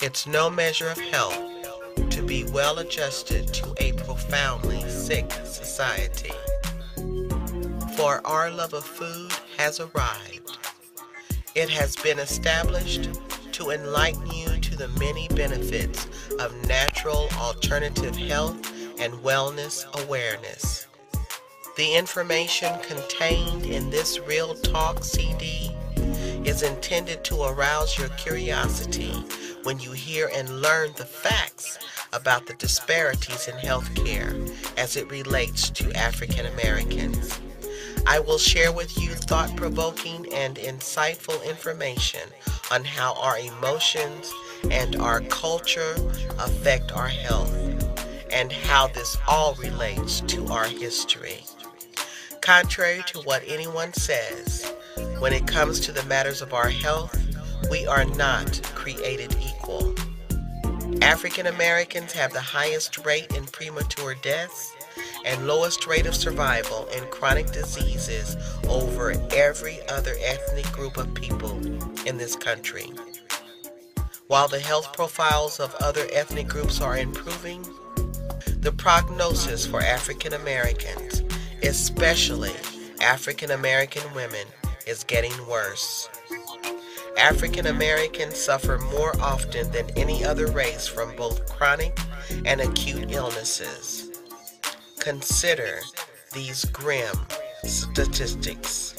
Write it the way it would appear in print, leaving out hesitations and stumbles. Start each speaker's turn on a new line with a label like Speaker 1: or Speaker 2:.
Speaker 1: It's no measure of health to be well adjusted to a profoundly sick society. For our love of food has arrived. It has been established to enlighten you to the many benefits of natural alternative health and wellness awareness. The information contained in this Real Talk CD is intended to arouse your curiosity when you hear and learn the facts about the disparities in healthcare as it relates to African Americans. I will share with you thought-provoking and insightful information on how our emotions and our culture affect our health, and how this all relates to our history. Contrary to what anyone says, when it comes to the matters of our health, we are not created equal. African Americans have the highest rate in premature deaths and lowest rate of survival in chronic diseases over every other ethnic group of people in this country. While the health profiles of other ethnic groups are improving, the prognosis for African Americans, especially African American women, is getting worse. African Americans suffer more often than any other race from both chronic and acute illnesses. Consider these grim statistics.